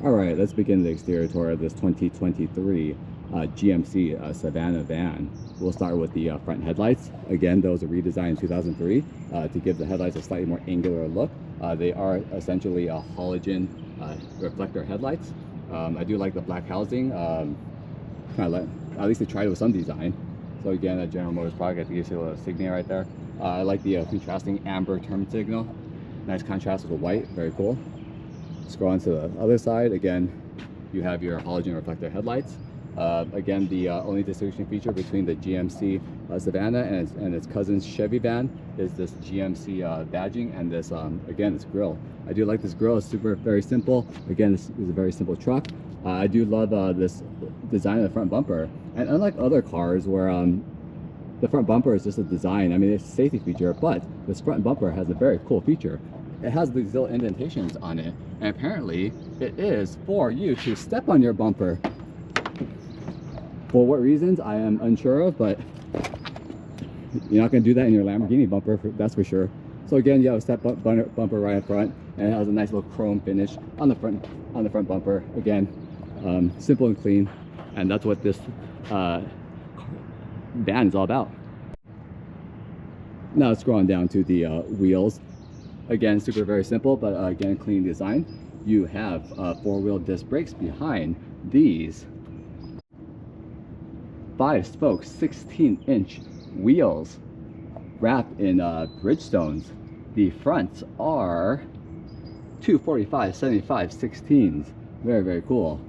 Alright, let's begin the exterior tour of this 2023 GMC Savana van. We'll start with the front headlights. Again, those are redesigned in 2003 to give the headlights a slightly more angular look. They are essentially halogen reflector headlights. I do like the black housing. At least they tried it with some design. So again, a General Motors product, I think you see a little insignia right there. I like the contrasting amber turn signal. Nice contrast with the white, very cool. Scroll on to the other side. Again, you have your halogen reflector headlights. Again, the only distinguishing feature between the GMC Savana and its cousin chevyvan is this GMC badging and this, again, this grille. I do like this grille. It's very simple. Again, this is a very simple truck. I do love this design of the front bumper. And unlike other cars where the front bumper is just a design, I mean, it's a safety feature, but this front bumper has a very cool feature. It has these little indentations on it, and apparently it is for you to step on your bumper. For what reasons, I am unsure of, but you're not going to do that in your Lamborghini bumper, that's for sure. So again, you have a step bumper right in front, and it has a nice little chrome finish on the front bumper. Again, simple and clean, and that's what this van is all about. Now let's scroll on down to the wheels. Again, very simple, but again, clean design. You have four-wheel disc brakes behind these 5-spoke 16-inch wheels wrapped in Bridgestones. The fronts are 245 75 16s. Very, very cool.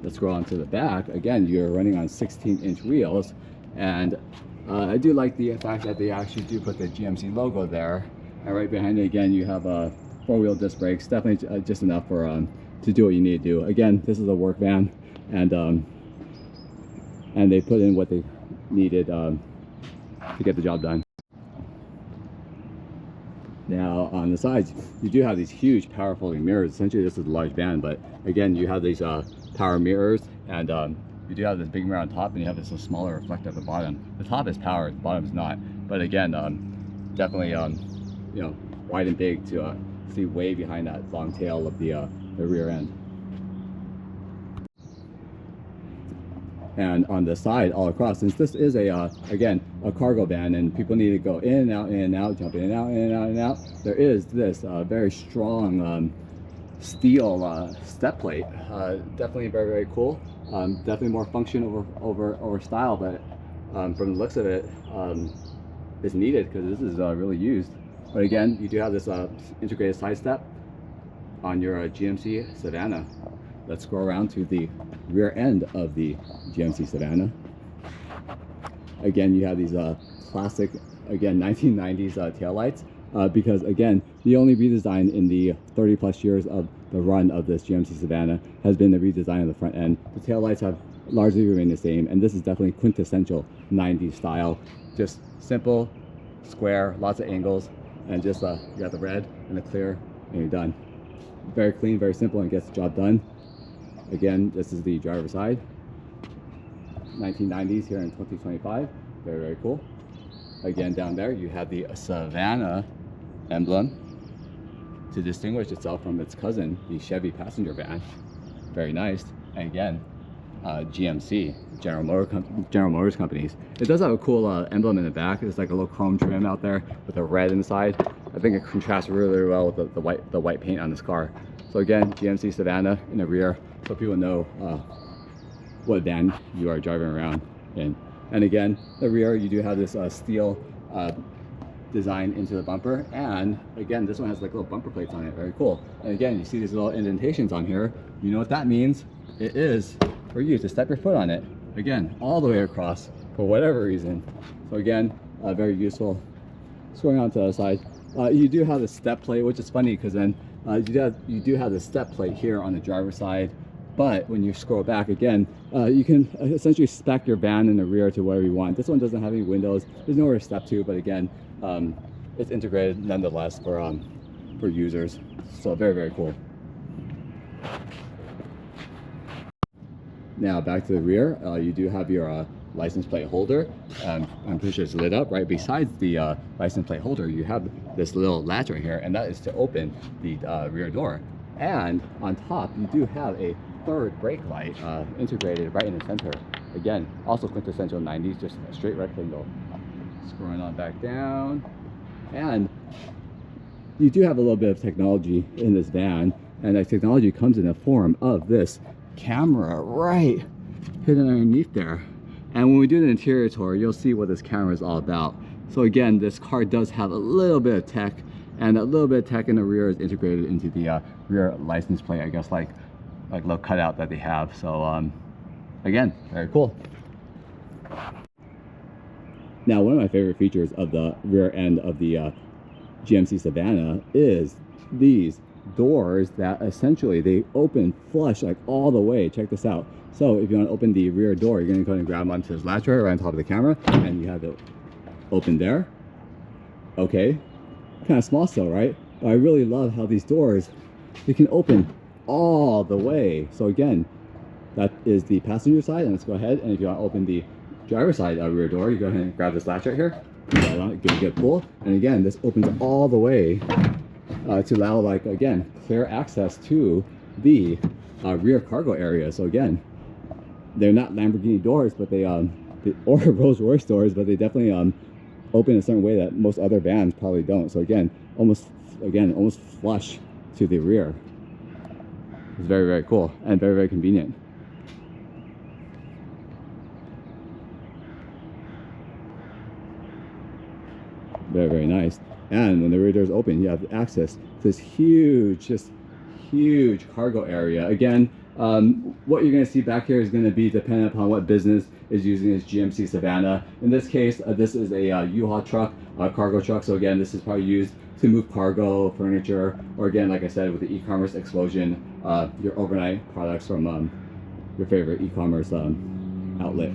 Let's go on to the back. Again, you're running on 16-inch wheels, and I do like the fact that they actually do put the GMC logo there. And right behind it, again, you have four-wheel disc brakes. Definitely just enough for to do what you need to do. Again, this is a work van, and they put in what they needed to get the job done. Now on the sides, you do have these huge power folding mirrors. Essentially, this is a large van, but again, you have these power mirrors, and you do have this big mirror on top, and you have this smaller reflector at the bottom. The top is powered, the bottom is not. But again, definitely you know, wide and big to see way behind that long tail of the rear end. And on the side, all across, since this is again a cargo van, and people need to go in and out, jump in and out, in and out, and out, there is this very strong steel step plate. Definitely very, very cool. Definitely more function over style, but from the looks of it, it's needed because this is really used. But again, you do have this integrated side step on your GMC Savana. Let's go around to the rear end of the GMC Savana. Again, you have these classic, again, 1990s taillights. Because again, the only redesign in the 30+ years of the run of this GMC Savana has been the redesign of the front end. The taillights have largely remained the same, and this is definitely quintessential 90s style. Just simple, square, lots of angles, and just you got the red and the clear, and you're done. Very clean, very simple, and gets the job done. Again, this is the driver's side. 1990s here in 2025. Very, very cool. Again, down there you have the Savana emblem to distinguish itself from its cousin, the Chevy passenger van. Very nice. And again, GMC, General Motors companies. It does have a cool emblem in the back. It's like a little chrome trim out there with a red inside. I think it contrasts really, really well with the white paint on this car. So again, GMC Savana in the rear, so people know what van you are driving around in. And again, the rear, you do have this steel design into the bumper, and again, this one has like little bumper plates on it. Very cool. And again, you see these little indentations on here. You know what that means? It is for you to step your foot on it. Again, all the way across for whatever reason. So again, very useful. Just going on to the other side, you do have the step plate, which is funny because then you do have the step plate here on the driver's side. But when you scroll back again, you can essentially spec your van in the rear to whatever you want. This one doesn't have any windows. There's nowhere to step to, but again, it's integrated nonetheless for users. So very, very cool. Now back to the rear, you do have your license plate holder. I'm pretty sure it's lit up. Right besides the license plate holder, you have this little latch right here, and that is to open the rear door. And on top, you do have a third brake light integrated right in the center. Again, also quintessential 90s, just a straight rectangle. Scrolling on back down, and you do have a little bit of technology in this van, and that technology comes in the form of this camera right hidden underneath there. And when we do the interior tour, you'll see what this camera is all about. So again, this car does have a little bit of tech, and a little bit of tech in the rear is integrated into the rear license plate, I guess, like little cutout that they have. So again, very cool. Now, one of my favorite features of the rear end of the GMC Savana is these doors that essentially they open flush like all the way. Check this out. So if you want to open the rear door, you're going to go and grab onto this latch right on top of the camera, and you have it open there. Okay, kind of small still, right? But I really love how these doors, they can open all the way. So again, that is the passenger side, and let's go ahead, and if you want to open the driver's side rear door, you go ahead and grab this latch right here, give it a good pull, and again, this opens all the way to allow, like, again, clear access to the rear cargo area. So again, they're not Lamborghini doors, but they or Rolls Royce doors, but they definitely open a certain way that most other vans probably don't. So again, almost flush to the rear. It's very, very cool and very, very convenient. Very, very nice. And when the rear doors open, you have access to this huge, just huge cargo area. Again, what you're going to see back here is going to be dependent upon what business is using this GMC Savana. In this case, this is a U-Haul truck, cargo truck. So again, this is probably used to move cargo, furniture, or again, like I said, with the e-commerce explosion, your overnight products from your favorite e-commerce outlet.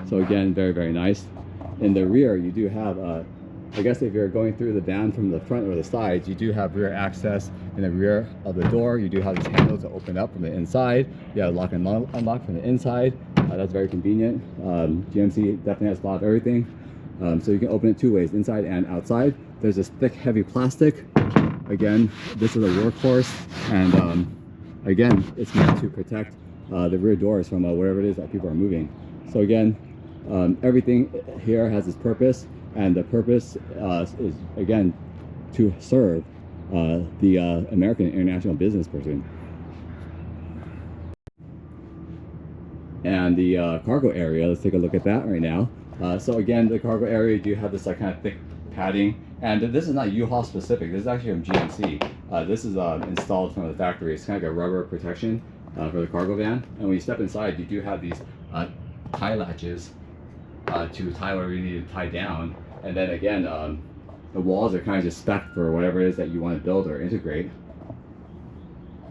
So again, very, very nice. In the rear, you do have I guess if you're going through the van from the front or the sides, you do have rear access in the rear of the door. You do have this handle to open up from the inside. You have lock and unlock from the inside. That's very convenient. GMC definitely has a lot of everything. So you can open it two ways, inside and outside. There's this thick, heavy plastic. Again, this is a workhorse, and again, it's meant to protect the rear doors from whatever it is that people are moving. So again, everything here has its purpose. And the purpose is, again, to serve the American international business person. And the cargo area, let's take a look at that right now. So again, the cargo area, you do have this like kind of thick padding. And this is not U-Haul specific. This is actually from GMC. This is installed from the factory. It's kind of like a rubber protection for the cargo van. And when you step inside, you do have these tie latches to tie whatever you need to tie down. And then again, the walls are kind of just spec for whatever it is that you want to build or integrate.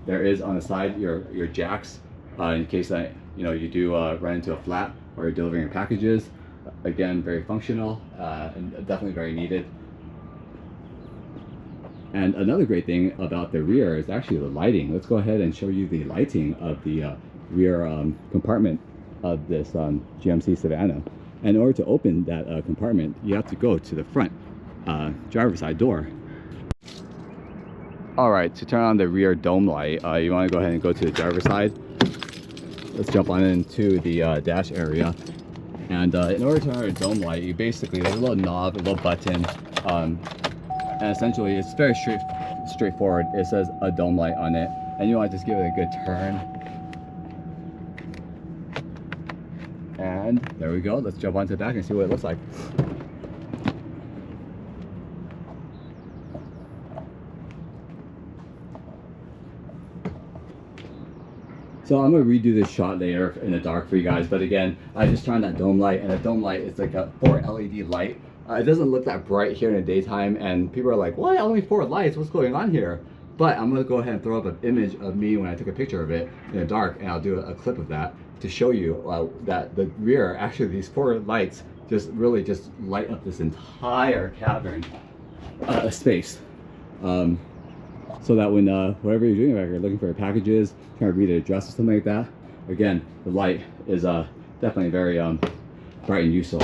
There is on the side your jacks in case that you do run into a flat or you're delivering packages. Again, very functional and definitely very needed. And another great thing about the rear is actually the lighting. Let's go ahead and show you the lighting of the rear compartment of this GMC Savana. And in order to open that compartment, you have to go to the front driver's side door. All right, to turn on the rear dome light, you want to go ahead and go to the driver's side. Let's jump on into the dash area. And in order to turn on a dome light, you basically, there's a little knob, a little button, and essentially it's very straightforward. It says a dome light on it, and you want to just give it a good turn. And there we go. Let's jump onto the back and see what it looks like. So I'm going to redo this shot later in the dark for you guys, but again, I just turned on that dome light, and the dome light is like a 4 LED light. It doesn't look that bright here in the daytime, and people are like, what? Only 4 lights? What's going on here? But I'm going to go ahead and throw up an image of me when I took a picture of it in the dark, and I'll do a clip of that to show you that the rear, actually these 4 lights just really just light up this entire cavern space. So that when whatever you're doing back here, looking for your packages, trying to read an address or something like that, again, the light is definitely very bright and useful.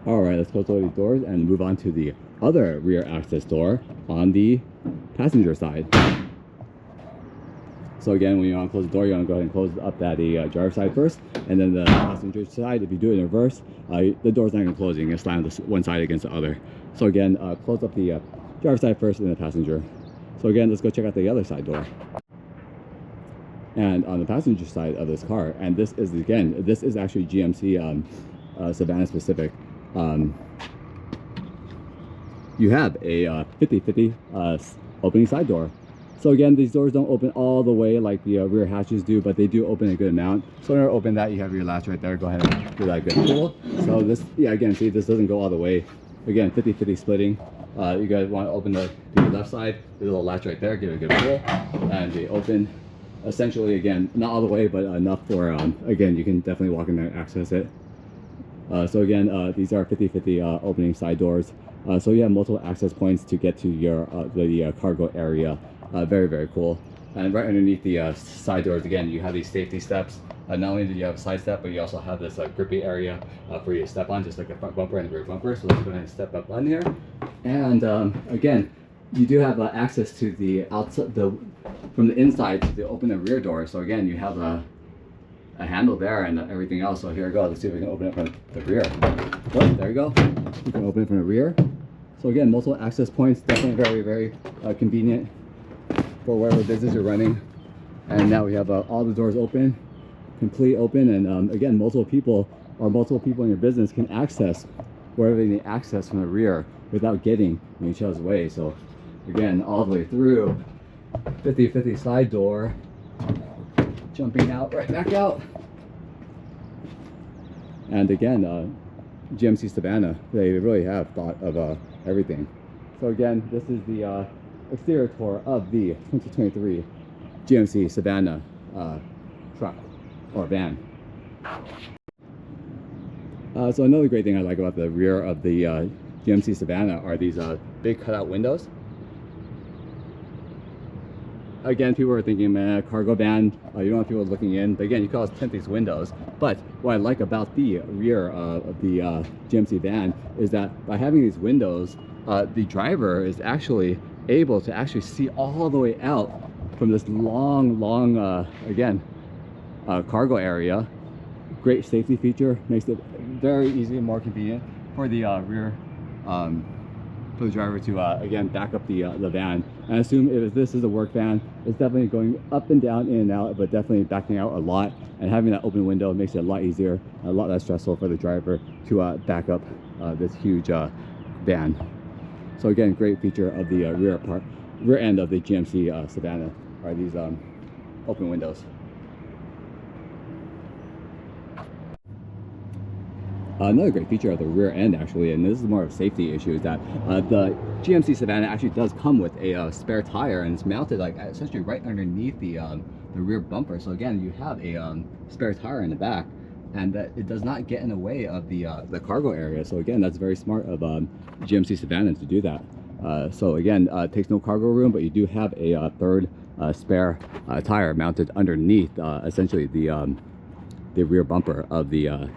All right, let's close all these doors and move on to the other rear access door on the passenger side. So again, when you want to close the door, you want to go ahead and close up that driver side first, and then the passenger side. If you do it in reverse, the door's not going to close. You're going to slam this one side against the other. So again, close up the driver side first and the passenger. So again, let's go check out the other side door. And on the passenger side of this car, and this is again, this is actually GMC Savana specific. You have a 50-50 opening side door. So again, these doors don't open all the way like the rear hatches do, but they do open a good amount. So in order to open that, you have your latch right there. Go ahead and do that good pull. So this, yeah, again, see, this doesn't go all the way. Again, 50-50 splitting. You guys want to open the left side, there's a little latch right there, give it a good pull, and they open essentially, again, not all the way, but enough for, again, you can definitely walk in there and access it. So again, these are 50-50 opening side doors. So you have multiple access points to get to your the cargo area. Very, very cool. And right underneath the side doors, again, you have these safety steps. Not only do you have a side step, but you also have this grippy area for you to step on, just like the front bumper and the rear bumper. So let's go ahead and step up on here. And again, you do have access to the outside, from the inside to open the rear door. So again, you have a handle there and everything else. So here we go. Let's see if we can open it from the rear. Oh, there you go. You can open it from the rear. So again, multiple access points, definitely very, very convenient for whatever business you're running. And now we have all the doors open, complete open, and again, multiple people in your business can access wherever they need access from the rear without getting in each other's way. So again, all the way through, 50-50 side door, jumping out, right back out. And again, GMC Savana, they really have thought of everything. So again, this is the exterior tour of the 2023 GMC Savana truck or van. So another great thing I like about the rear of the GMC Savana are these big cutout windows. Again, people are thinking, man, cargo van, you don't want people looking in. But again, you can always tint these windows. But what I like about the rear of the GMC van is that by having these windows, the driver is actually able to actually see all the way out from this long, again, cargo area. Great safety feature, makes it very easy and more convenient for the rear, for the driver to again back up the van. And I assume if this is a work van, it's definitely going up and down, in and out, but definitely backing out a lot. And having that open window makes it a lot easier, a lot less stressful for the driver to back up this huge van. So again, great feature of the rear end of the GMC Savana are these open windows. Another great feature of the rear end, actually, and this is more of a safety issue, is that the GMC Savana actually does come with a spare tire, and it's mounted like essentially right underneath the rear bumper. So again, you have a spare tire in the back, and that it does not get in the way of the cargo area. So again, that's very smart of GMC Savana to do that. So again, it takes no cargo room, but you do have a third spare tire mounted underneath essentially the rear bumper of the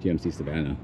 GMC Savana.